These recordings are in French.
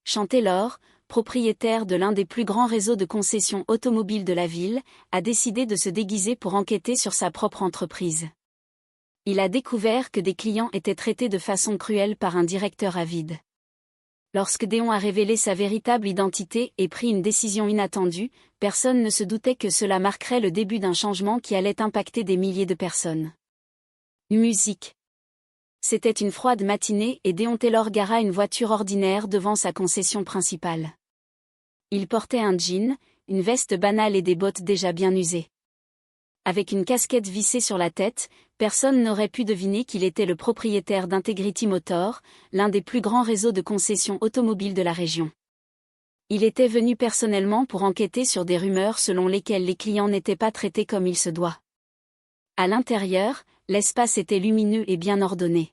Sean Taylor, propriétaire de l'un des plus grands réseaux de concessions automobiles de la ville, a décidé de se déguiser pour enquêter sur sa propre entreprise. Il a découvert que des clients étaient traités de façon cruelle par un directeur avide. Lorsque Deon a révélé sa véritable identité et pris une décision inattendue, personne ne se doutait que cela marquerait le début d'un changement qui allait impacter des milliers de personnes. Musique. C'était une froide matinée et Deon Taylor gara une voiture ordinaire devant sa concession principale. Il portait un jean, une veste banale et des bottes déjà bien usées. Avec une casquette vissée sur la tête, personne n'aurait pu deviner qu'il était le propriétaire d'Integrity Motor, l'un des plus grands réseaux de concessions automobiles de la région. Il était venu personnellement pour enquêter sur des rumeurs selon lesquelles les clients n'étaient pas traités comme il se doit. À l'intérieur, l'espace était lumineux et bien ordonné.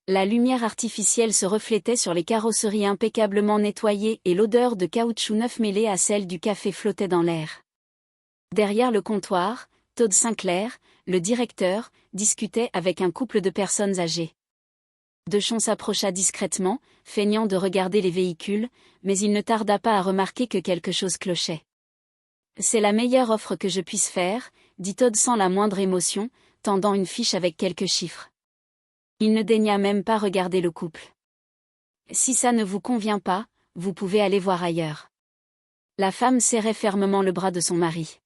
La lumière artificielle se reflétait sur les carrosseries impeccablement nettoyées et l'odeur de caoutchouc neuf mêlée à celle du café flottait dans l'air. Derrière le comptoir, Todd Sinclair, le directeur, discutait avec un couple de personnes âgées. DeSean s'approcha discrètement, feignant de regarder les véhicules, mais il ne tarda pas à remarquer que quelque chose clochait. « C'est la meilleure offre que je puisse faire », dit Todd sans la moindre émotion, tendant une fiche avec quelques chiffres. Il ne daigna même pas regarder le couple. « Si ça ne vous convient pas, vous pouvez aller voir ailleurs. » La femme serrait fermement le bras de son mari.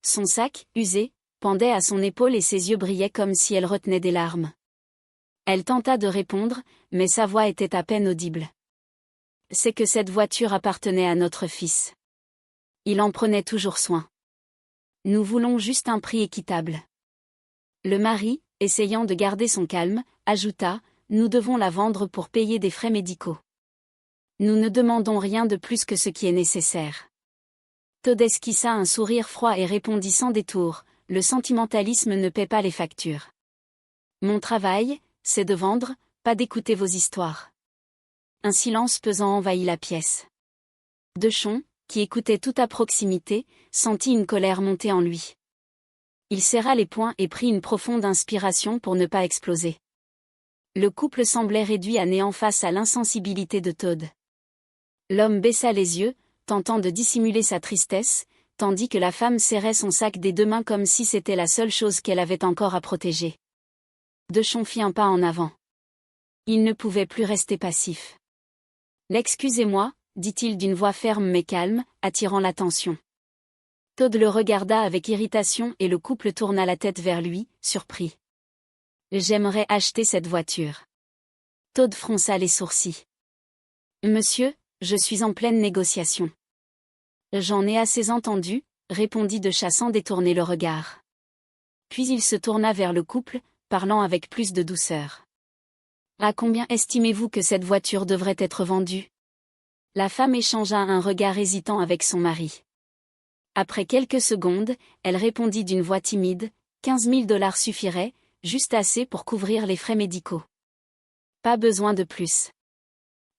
Son sac, usé, pendait à son épaule et ses yeux brillaient comme si elle retenait des larmes. Elle tenta de répondre, mais sa voix était à peine audible. « C'est que cette voiture appartenait à notre fils. Il en prenait toujours soin. Nous voulons juste un prix équitable. » Le mari, essayant de garder son calme, ajouta, « Nous devons la vendre pour payer des frais médicaux. Nous ne demandons rien de plus que ce qui est nécessaire. » Todd esquissa un sourire froid et répondit sans détour, « Le sentimentalisme ne paie pas les factures. Mon travail, c'est de vendre, pas d'écouter vos histoires. » Un silence pesant envahit la pièce. DeSean, qui écoutait tout à proximité, sentit une colère monter en lui. Il serra les poings et prit une profonde inspiration pour ne pas exploser. Le couple semblait réduit à néant face à l'insensibilité de Todd. L'homme baissa les yeux, tentant de dissimuler sa tristesse, tandis que la femme serrait son sac des deux mains comme si c'était la seule chose qu'elle avait encore à protéger. DeSean fit un pas en avant. Il ne pouvait plus rester passif. « L'excusez-moi, » dit-il d'une voix ferme mais calme, attirant l'attention. Todd le regarda avec irritation et le couple tourna la tête vers lui, surpris. « J'aimerais acheter cette voiture. » Todd fronça les sourcils. « Monsieur, je suis en pleine négociation. »« J'en ai assez entendu, » répondit DeSean sans détourner le regard. Puis il se tourna vers le couple, parlant avec plus de douceur. « À combien estimez-vous que cette voiture devrait être vendue ?» La femme échangea un regard hésitant avec son mari. Après quelques secondes, elle répondit d'une voix timide, « 15 000 $ suffirait, juste assez pour couvrir les frais médicaux. Pas besoin de plus. »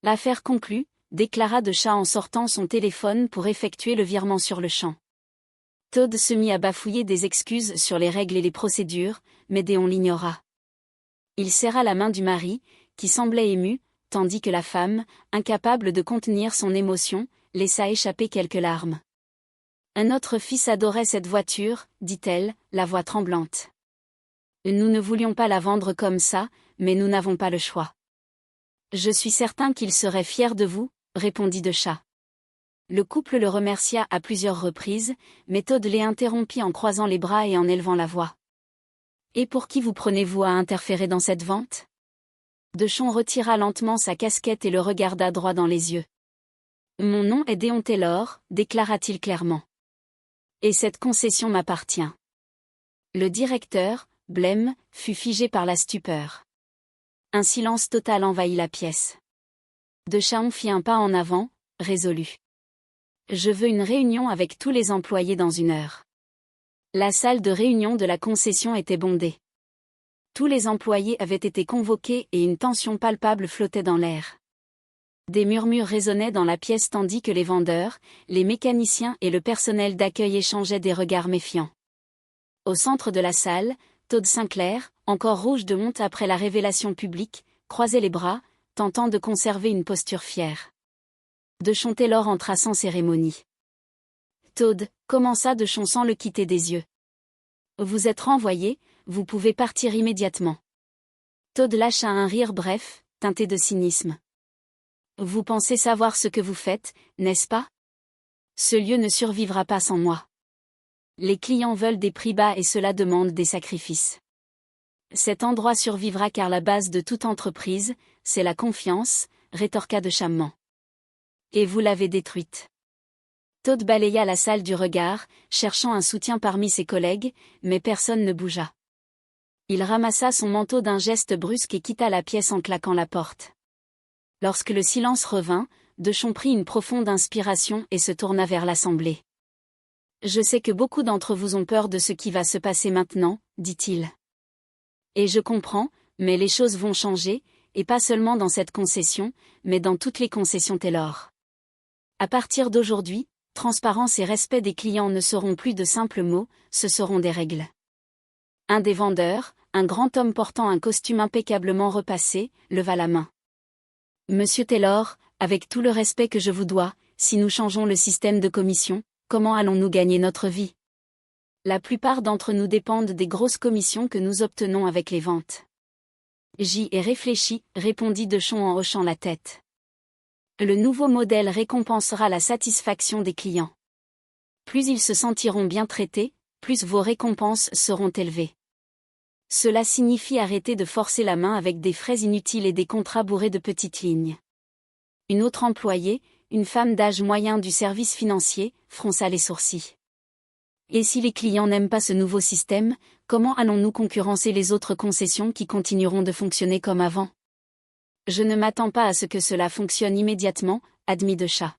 L'affaire conclue, déclara DeSean en sortant son téléphone pour effectuer le virement sur le champ. Todd se mit à bafouiller des excuses sur les règles et les procédures, mais Deon l'ignora. Il serra la main du mari, qui semblait ému, tandis que la femme, incapable de contenir son émotion, laissa échapper quelques larmes. « Un autre fils adorait cette voiture, » dit-elle, la voix tremblante. « Nous ne voulions pas la vendre comme ça, mais nous n'avons pas le choix. »« Je suis certain qu'il serait fier de vous, » répondit DeSean. Le couple le remercia à plusieurs reprises, mais Todd les interrompit en croisant les bras et en élevant la voix. « Et pour qui vous prenez-vous à interférer dans cette vente ?» DeSean retira lentement sa casquette et le regarda droit dans les yeux. « Mon nom est Deon Taylor, » déclara-t-il clairement. « Et cette concession m'appartient. » Le directeur, blême, fut figé par la stupeur. Un silence total envahit la pièce. DeSean fit un pas en avant, résolu. « Je veux une réunion avec tous les employés dans 1 heure. » La salle de réunion de la concession était bondée. Tous les employés avaient été convoqués et une tension palpable flottait dans l'air. Des murmures résonnaient dans la pièce tandis que les vendeurs, les mécaniciens et le personnel d'accueil échangeaient des regards méfiants. Au centre de la salle, Todd Sinclair, encore rouge de honte après la révélation publique, croisait les bras, tentant de conserver une posture fière. Dechon Taylor entra sans cérémonie. Todd, commença Dechon sans le quitter des yeux. Vous êtes renvoyé, vous pouvez partir immédiatement. Todd lâcha un rire bref, teinté de cynisme. Vous pensez savoir ce que vous faites, n'est-ce pas? Ce lieu ne survivra pas sans moi. Les clients veulent des prix bas et cela demande des sacrifices. Cet endroit survivra car la base de toute entreprise, c'est la confiance, rétorqua de Chamement. Et vous l'avez détruite. Todd balaya la salle du regard, cherchant un soutien parmi ses collègues, mais personne ne bougea. Il ramassa son manteau d'un geste brusque et quitta la pièce en claquant la porte. Lorsque le silence revint, Dechon prit une profonde inspiration et se tourna vers l'assemblée. Je sais que beaucoup d'entre vous ont peur de ce qui va se passer maintenant, dit-il. Et je comprends, mais les choses vont changer, et pas seulement dans cette concession, mais dans toutes les concessions Taylor. À partir d'aujourd'hui, transparence et respect des clients ne seront plus de simples mots, ce seront des règles. Un des vendeurs, un grand homme portant un costume impeccablement repassé, leva la main. Monsieur Taylor, avec tout le respect que je vous dois, si nous changeons le système de commission, comment allons-nous gagner notre vie? La plupart d'entre nous dépendent des grosses commissions que nous obtenons avec les ventes. J'y ai réfléchi, répondit Dechon en hochant la tête. Le nouveau modèle récompensera la satisfaction des clients. Plus ils se sentiront bien traités, plus vos récompenses seront élevées. Cela signifie arrêter de forcer la main avec des frais inutiles et des contrats bourrés de petites lignes. Une autre employée, une femme d'âge moyen du service financier, fronça les sourcils. Et si les clients n'aiment pas ce nouveau système, comment allons-nous concurrencer les autres concessions qui continueront de fonctionner comme avant? Je ne m'attends pas à ce que cela fonctionne immédiatement, admit Dechat.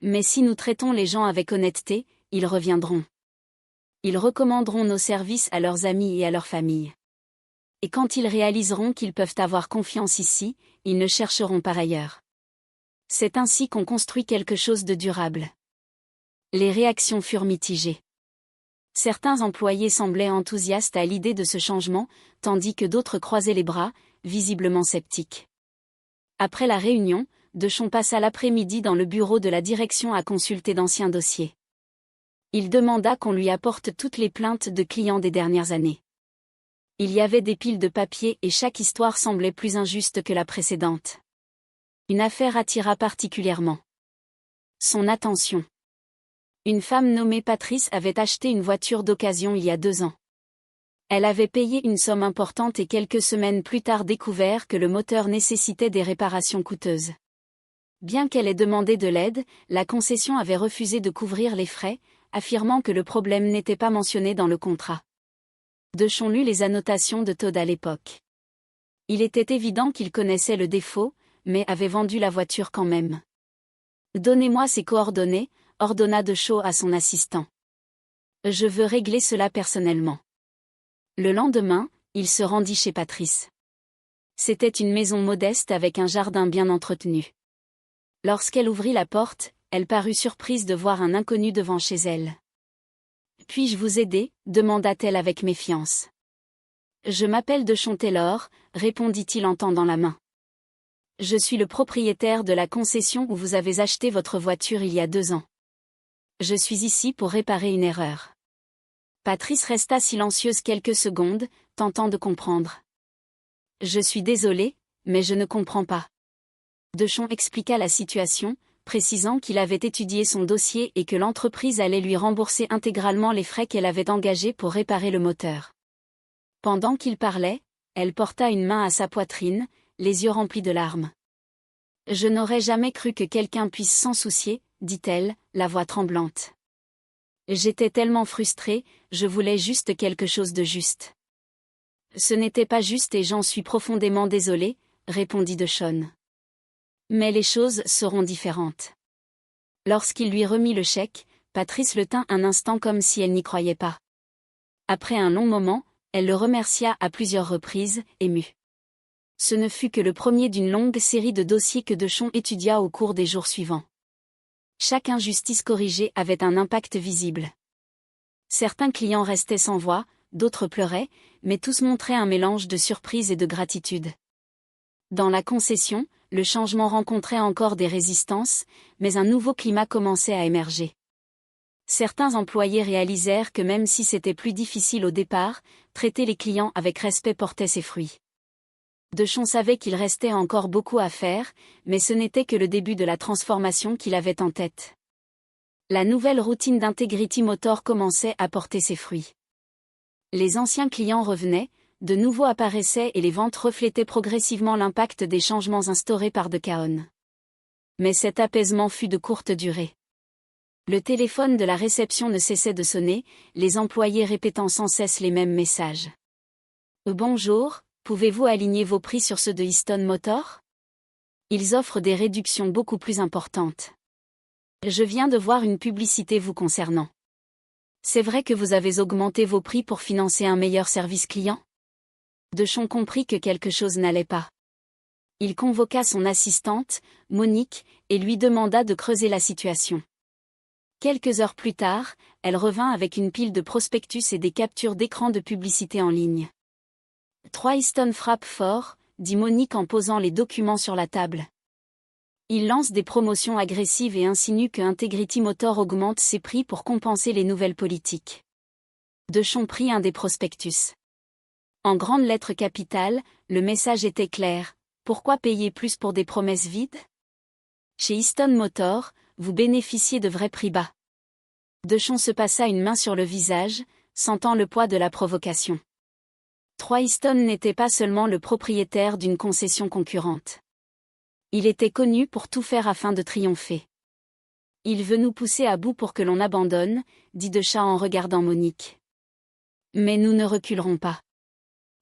Mais si nous traitons les gens avec honnêteté, ils reviendront. Ils recommanderont nos services à leurs amis et à leurs familles. Et quand ils réaliseront qu'ils peuvent avoir confiance ici, ils ne chercheront par ailleurs. C'est ainsi qu'on construit quelque chose de durable. Les réactions furent mitigées. Certains employés semblaient enthousiastes à l'idée de ce changement, tandis que d'autres croisaient les bras, visiblement sceptiques. Après la réunion, Dechon passa l'après-midi dans le bureau de la direction à consulter d'anciens dossiers. Il demanda qu'on lui apporte toutes les plaintes de clients des dernières années. Il y avait des piles de papier et chaque histoire semblait plus injuste que la précédente. Une affaire attira particulièrement son attention. Une femme nommée Patrice avait acheté une voiture d'occasion il y a 2 ans. Elle avait payé une somme importante et quelques semaines plus tard découvert que le moteur nécessitait des réparations coûteuses. Bien qu'elle ait demandé de l'aide, la concession avait refusé de couvrir les frais, affirmant que le problème n'était pas mentionné dans le contrat. Dechon lut les annotations de Todd à l'époque. Il était évident qu'il connaissait le défaut, mais avait vendu la voiture quand même. « Donnez-moi ses coordonnées », ordonna Dechon à son assistant. « Je veux régler cela personnellement. » Le lendemain, il se rendit chez Patrice. C'était une maison modeste avec un jardin bien entretenu. Lorsqu'elle ouvrit la porte, elle parut surprise de voir un inconnu devant chez elle. « Puis-je vous aider ?» demanda-t-elle avec méfiance. « Je m'appelle Dechon Taylor », répondit-il en tendant la main. « Je suis le propriétaire de la concession où vous avez acheté votre voiture il y a 2 ans. Je suis ici pour réparer une erreur. » Patrice resta silencieuse quelques secondes, tentant de comprendre. « Je suis désolé, mais je ne comprends pas. » Dechon expliqua la situation, précisant qu'il avait étudié son dossier et que l'entreprise allait lui rembourser intégralement les frais qu'elle avait engagés pour réparer le moteur. Pendant qu'il parlait, elle porta une main à sa poitrine, les yeux remplis de larmes. « Je n'aurais jamais cru que quelqu'un puisse s'en soucier, » dit-elle, la voix tremblante. « J'étais tellement frustrée, je voulais juste quelque chose de juste. »« Ce n'était pas juste et j'en suis profondément désolée, » répondit Dechon. « Mais les choses seront différentes. » Lorsqu'il lui remit le chèque, Patrice le tint un instant comme si elle n'y croyait pas. Après un long moment, elle le remercia à plusieurs reprises, émue. Ce ne fut que le premier d'une longue série de dossiers que Dechon étudia au cours des jours suivants. Chaque injustice corrigée avait un impact visible. Certains clients restaient sans voix, d'autres pleuraient, mais tous montraient un mélange de surprise et de gratitude. Dans la concession, le changement rencontrait encore des résistances, mais un nouveau climat commençait à émerger. Certains employés réalisèrent que même si c'était plus difficile au départ, traiter les clients avec respect portait ses fruits. Deschamps savait qu'il restait encore beaucoup à faire, mais ce n'était que le début de la transformation qu'il avait en tête. La nouvelle routine d'Integrity Motor commençait à porter ses fruits. Les anciens clients revenaient, de nouveaux apparaissaient et les ventes reflétaient progressivement l'impact des changements instaurés par DeCaon. Mais cet apaisement fut de courte durée. Le téléphone de la réception ne cessait de sonner, les employés répétant sans cesse les mêmes messages. « Bonjour, pouvez-vous aligner vos prix sur ceux de Easton Motor ? Ils offrent des réductions beaucoup plus importantes. Je viens de voir une publicité vous concernant. C'est vrai que vous avez augmenté vos prix pour financer un meilleur service client ? » Deschamps comprit que quelque chose n'allait pas. Il convoqua son assistante, Monique, et lui demanda de creuser la situation. Quelques heures plus tard, elle revint avec une pile de prospectus et des captures d'écran de publicité en ligne. « 3 Easton frappe fort », dit Monique en posant les documents sur la table. Il lance des promotions agressives et insinue que Integrity Motor augmente ses prix pour compenser les nouvelles politiques. Deschamps prit un des prospectus. En grandes lettres capitales, le message était clair. Pourquoi payer plus pour des promesses vides ? Chez Easton Motor, vous bénéficiez de vrais prix bas. Deschamps se passa une main sur le visage, sentant le poids de la provocation. 3 Easton n'était pas seulement le propriétaire d'une concession concurrente. Il était connu pour tout faire afin de triompher. « Il veut nous pousser à bout pour que l'on abandonne », dit Deschamps en regardant Monique. « Mais nous ne reculerons pas.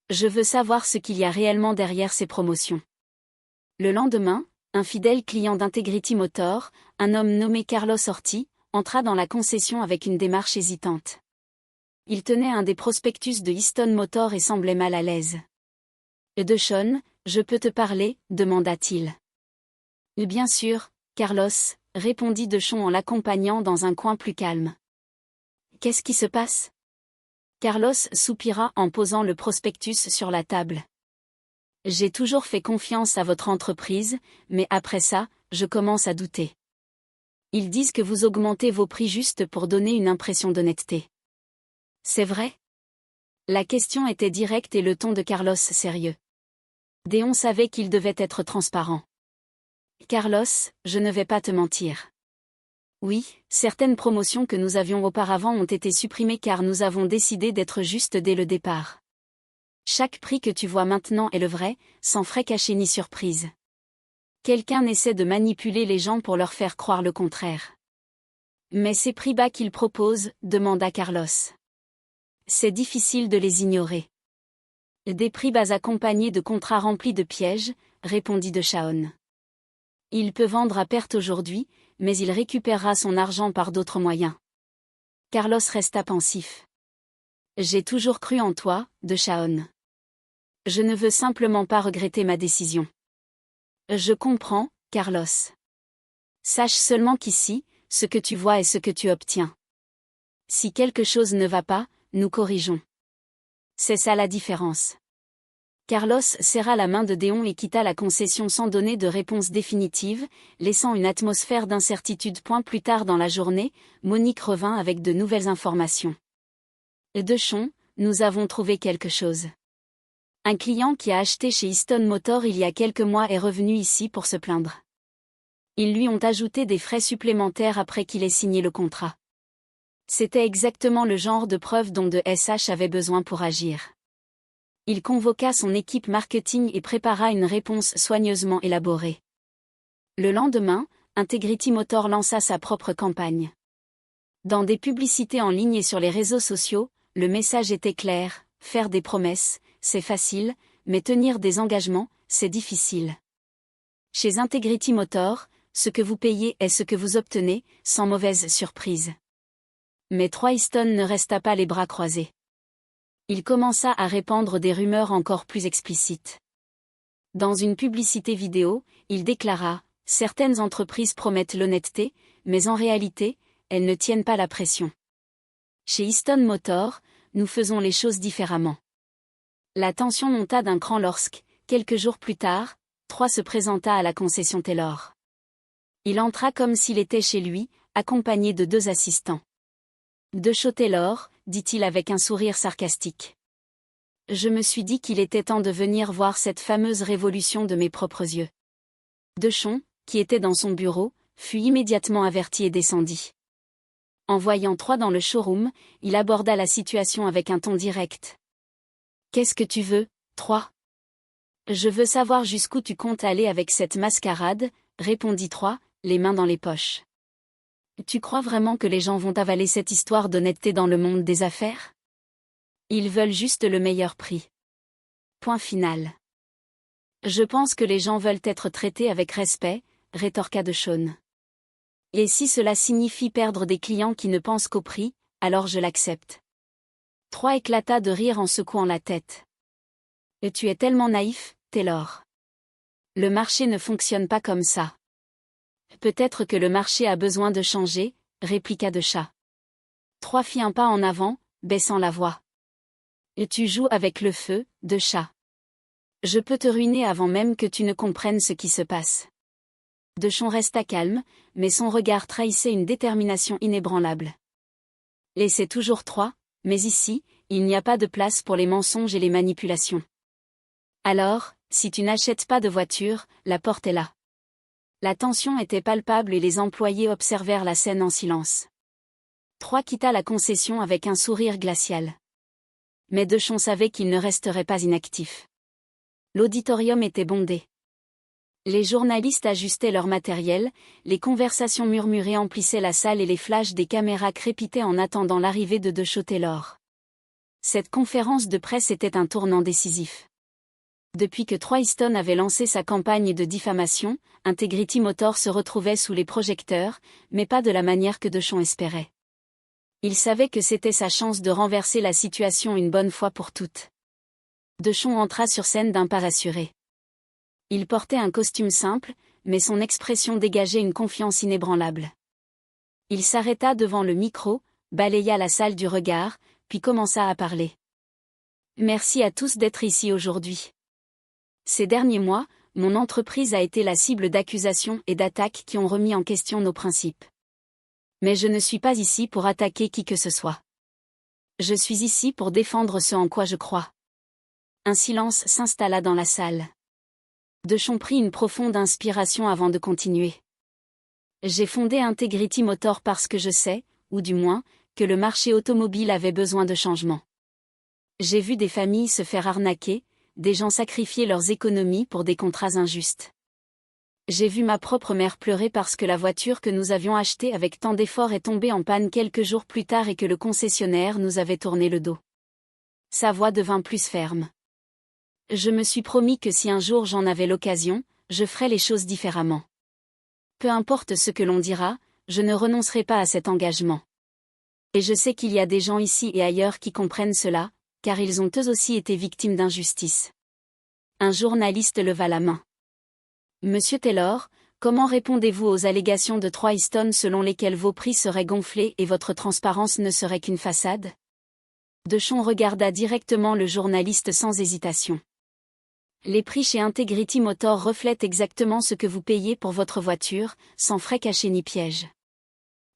Je veux savoir ce qu'il y a réellement derrière ces promotions. » Le lendemain, un fidèle client d'Integrity Motor, un homme nommé Carlos Orti, entra dans la concession avec une démarche hésitante. Il tenait un des prospectus de Easton Motor et semblait mal à l'aise. « Deschamps, je peux te parler ?» demanda-t-il. « Bien sûr, Carlos », répondit Deschamps en l'accompagnant dans un coin plus calme. « Qu'est-ce qui se passe ?» Carlos soupira en posant le prospectus sur la table. « J'ai toujours fait confiance à votre entreprise, mais après ça, je commence à douter. Ils disent que vous augmentez vos prix juste pour donner une impression d'honnêteté. C'est vrai ? » La question était directe et le ton de Carlos sérieux. Déon savait qu'il devait être transparent. « Carlos, je ne vais pas te mentir. Oui, certaines promotions que nous avions auparavant ont été supprimées car nous avons décidé d'être justes dès le départ. Chaque prix que tu vois maintenant est le vrai, sans frais cachés ni surprise. Quelqu'un essaie de manipuler les gens pour leur faire croire le contraire. »« Mais ces prix bas qu'ils proposent ?» demanda Carlos. « C'est difficile de les ignorer. »« Des prix bas accompagnés de contrats remplis de pièges », répondit Deschamps. « Il peut vendre à perte aujourd'hui, mais il récupérera son argent par d'autres moyens. » Carlos resta pensif. « J'ai toujours cru en toi, Deschamps. Je ne veux simplement pas regretter ma décision. » « Je comprends, Carlos. Sache seulement qu'ici, ce que tu vois est ce que tu obtiens. Si quelque chose ne va pas, nous corrigeons. C'est ça la différence. » Carlos serra la main de Déon et quitta la concession sans donner de réponse définitive, laissant une atmosphère d'incertitude. Plus tard dans la journée, Monique revint avec de nouvelles informations. « Deschamps, nous avons trouvé quelque chose. Un client qui a acheté chez Easton Motor il y a quelques mois est revenu ici pour se plaindre. Ils lui ont ajouté des frais supplémentaires après qu'il ait signé le contrat. C'était exactement le genre de preuve dont DeSH avait besoin pour agir. Il convoqua son équipe marketing et prépara une réponse soigneusement élaborée. Le lendemain, Integrity Motor lança sa propre campagne. Dans des publicités en ligne et sur les réseaux sociaux, le message était clair: faire des promesses, c'est facile, mais tenir des engagements, c'est difficile. Chez Integrity Motor, ce que vous payez est ce que vous obtenez, sans mauvaise surprise. Mais 3 Easton ne resta pas les bras croisés. Il commença à répandre des rumeurs encore plus explicites. Dans une publicité vidéo, il déclara: « Certaines entreprises promettent l'honnêteté, mais en réalité, elles ne tiennent pas la pression. Chez Easton Motor, nous faisons les choses différemment. » La tension monta d'un cran lorsque, quelques jours plus tard, Troy se présenta à la concession Taylor. Il entra comme s'il était chez lui, accompagné de 2 assistants. DeShaw Taylor, dit-il avec un sourire sarcastique. Je me suis dit qu'il était temps de venir voir cette fameuse révolution de mes propres yeux. DeShaw, qui était dans son bureau, fut immédiatement averti et descendit. En voyant Troy dans le showroom, il aborda la situation avec un ton direct. « Qu'est-ce que tu veux, Troy ? » « Je veux savoir jusqu'où tu comptes aller avec cette mascarade, » répondit Troy, les mains dans les poches. « Tu crois vraiment que les gens vont avaler cette histoire d'honnêteté dans le monde des affaires ? Ils veulent juste le meilleur prix. Point final. »« Je pense que les gens veulent être traités avec respect, » rétorqua DeShaw. « Et si cela signifie perdre des clients qui ne pensent qu'au prix, alors je l'accepte. » Troy éclata de rire en secouant la tête. « Et tu es tellement naïf, Taylor. Le marché ne fonctionne pas comme ça. »« Peut-être que le marché a besoin de changer, » répliqua DeShaw. Troy fit un pas en avant, baissant la voix. « Et tu joues avec le feu, DeShaw. Je peux te ruiner avant même que tu ne comprennes ce qui se passe. » DeShaw resta calme, mais son regard trahissait une détermination inébranlable. « Et c'est toujours Troy, mais ici, il n'y a pas de place pour les mensonges et les manipulations. Alors, si tu n'achètes pas de voiture, la porte est là. » La tension était palpable et les employés observèrent la scène en silence. Troy quitta la concession avec un sourire glacial. Mais DeShaw savait qu'il ne resterait pas inactif. L'auditorium était bondé. Les journalistes ajustaient leur matériel, les conversations murmurées emplissaient la salle et les flashs des caméras crépitaient en attendant l'arrivée de DeShaw Taylor. Cette conférence de presse était un tournant décisif. Depuis que Troy Easton avait lancé sa campagne de diffamation, Integrity Motors se retrouvait sous les projecteurs, mais pas de la manière que DeShaw espérait. Il savait que c'était sa chance de renverser la situation une bonne fois pour toutes. DeShaw entra sur scène d'un pas rassuré. Il portait un costume simple, mais son expression dégageait une confiance inébranlable. Il s'arrêta devant le micro, balaya la salle du regard, puis commença à parler. « Merci à tous d'être ici aujourd'hui. Ces derniers mois, mon entreprise a été la cible d'accusations et d'attaques qui ont remis en question nos principes. Mais je ne suis pas ici pour attaquer qui que ce soit. Je suis ici pour défendre ce en quoi je crois. » Un silence s'installa dans la salle. DeShaw prit une profonde inspiration avant de continuer. « J'ai fondé Integrity Motors parce que je sais, ou du moins, que le marché automobile avait besoin de changement. J'ai vu des familles se faire arnaquer, des gens sacrifier leurs économies pour des contrats injustes. J'ai vu ma propre mère pleurer parce que la voiture que nous avions achetée avec tant d'efforts est tombée en panne quelques jours plus tard et que le concessionnaire nous avait tourné le dos. » Sa voix devint plus ferme. « Je me suis promis que si un jour j'en avais l'occasion, je ferais les choses différemment. Peu importe ce que l'on dira, je ne renoncerai pas à cet engagement. Et je sais qu'il y a des gens ici et ailleurs qui comprennent cela, car ils ont eux aussi été victimes d'injustice. » Un journaliste leva la main. « Monsieur Taylor, comment répondez-vous aux allégations de Troy Easton selon lesquelles vos prix seraient gonflés et votre transparence ne serait qu'une façade ?» DeShaw regarda directement le journaliste sans hésitation. « Les prix chez Integrity Motors reflètent exactement ce que vous payez pour votre voiture, sans frais cachés ni pièges.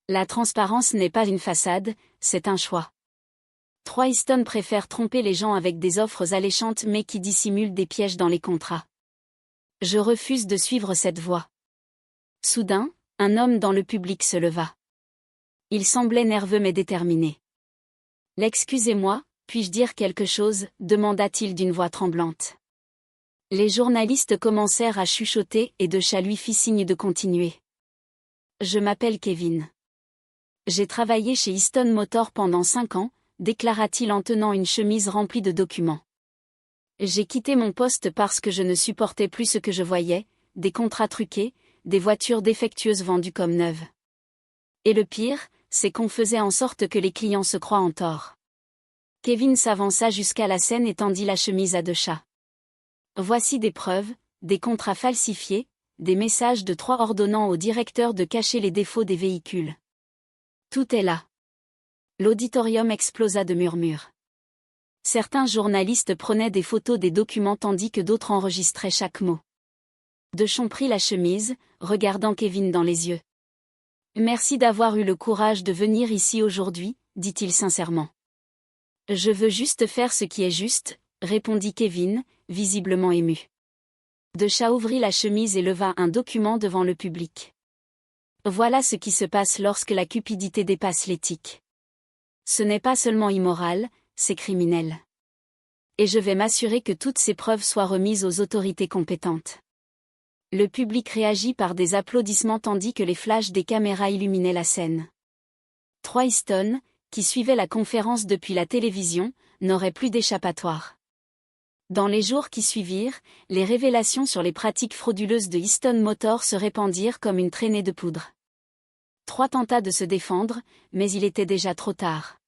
La transparence n'est pas une façade, c'est un choix. Troy Easton préfère tromper les gens avec des offres alléchantes mais qui dissimulent des pièges dans les contrats. Je refuse de suivre cette voie. » Soudain, un homme dans le public se leva. Il semblait nerveux mais déterminé. « L'excusez-moi, puis-je dire quelque chose ?» demanda-t-il d'une voix tremblante. Les journalistes commencèrent à chuchoter et DeShaw lui fit signe de continuer. « Je m'appelle Kevin. J'ai travaillé chez Easton Motors pendant 5 ans, déclara-t-il en tenant une chemise remplie de documents. J'ai quitté mon poste parce que je ne supportais plus ce que je voyais, des contrats truqués, des voitures défectueuses vendues comme neuves. Et le pire, c'est qu'on faisait en sorte que les clients se croient en tort. » Kevin s'avança jusqu'à la scène et tendit la chemise à DeShaw. « Voici des preuves, des contrats falsifiés, des messages de Troy ordonnant au directeur de cacher les défauts des véhicules. Tout est là. » L'auditorium explosa de murmures. Certains journalistes prenaient des photos des documents tandis que d'autres enregistraient chaque mot. Deschamps prit la chemise, regardant Kevin dans les yeux. Merci d'avoir eu le courage de venir ici aujourd'hui, dit-il sincèrement. Je veux juste faire ce qui est juste, répondit Kevin, visiblement ému. Deschamps ouvrit la chemise et leva un document devant le public. Voilà ce qui se passe lorsque la cupidité dépasse l'éthique. Ce n'est pas seulement immoral, c'est criminel. Et je vais m'assurer que toutes ces preuves soient remises aux autorités compétentes. Le public réagit par des applaudissements tandis que les flashs des caméras illuminaient la scène. Troy Easton, qui suivait la conférence depuis la télévision, n'aurait plus d'échappatoire. Dans les jours qui suivirent, les révélations sur les pratiques frauduleuses de Easton Motors se répandirent comme une traînée de poudre. Troy tenta de se défendre, mais il était déjà trop tard.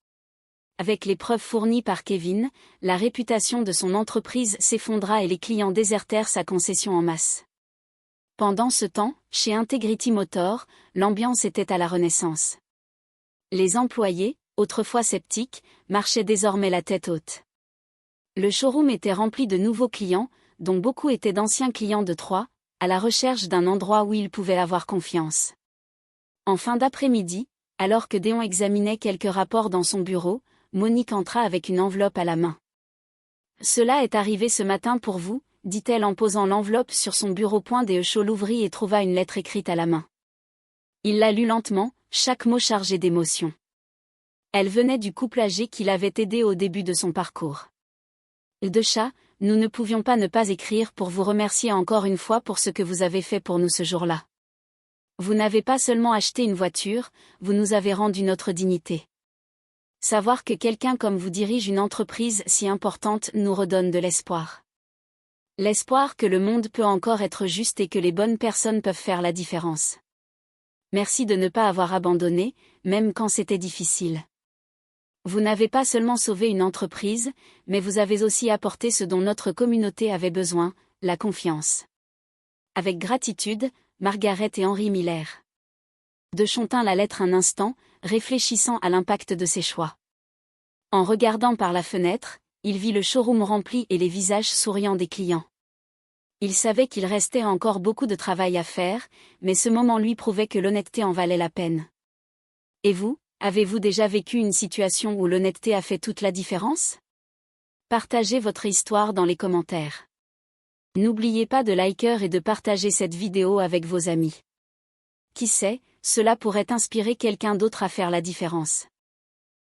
Avec les preuves fournies par Kevin, la réputation de son entreprise s'effondra et les clients désertèrent sa concession en masse. Pendant ce temps, chez Integrity Motor, l'ambiance était à la renaissance. Les employés, autrefois sceptiques, marchaient désormais la tête haute. Le showroom était rempli de nouveaux clients, dont beaucoup étaient d'anciens clients de Troy, à la recherche d'un endroit où ils pouvaient avoir confiance. En fin d'après-midi, alors que Déon examinait quelques rapports dans son bureau, Monique entra avec une enveloppe à la main. « Cela est arrivé ce matin pour vous », dit-elle en posant l'enveloppe sur son bureau. Deschamps l'ouvrit et trouva une lettre écrite à la main. Il la lut lentement, chaque mot chargé d'émotion. Elle venait du couple âgé qui l'avait aidé au début de son parcours. Deschamps, nous ne pouvions pas ne pas écrire pour vous remercier encore une fois pour ce que vous avez fait pour nous ce jour-là. Vous n'avez pas seulement acheté une voiture, vous nous avez rendu notre dignité. Savoir que quelqu'un comme vous dirige une entreprise si importante nous redonne de l'espoir. L'espoir que le monde peut encore être juste et que les bonnes personnes peuvent faire la différence. Merci de ne pas avoir abandonné, même quand c'était difficile. Vous n'avez pas seulement sauvé une entreprise, mais vous avez aussi apporté ce dont notre communauté avait besoin, la confiance. Avec gratitude, Margaret et Henry Miller. Deschamps tint la lettre un instant, réfléchissant à l'impact de ses choix. En regardant par la fenêtre, il vit le showroom rempli et les visages souriants des clients. Il savait qu'il restait encore beaucoup de travail à faire, mais ce moment lui prouvait que l'honnêteté en valait la peine. Et vous, avez-vous déjà vécu une situation où l'honnêteté a fait toute la différence? Partagez votre histoire dans les commentaires. N'oubliez pas de liker et de partager cette vidéo avec vos amis. Qui sait, cela pourrait inspirer quelqu'un d'autre à faire la différence.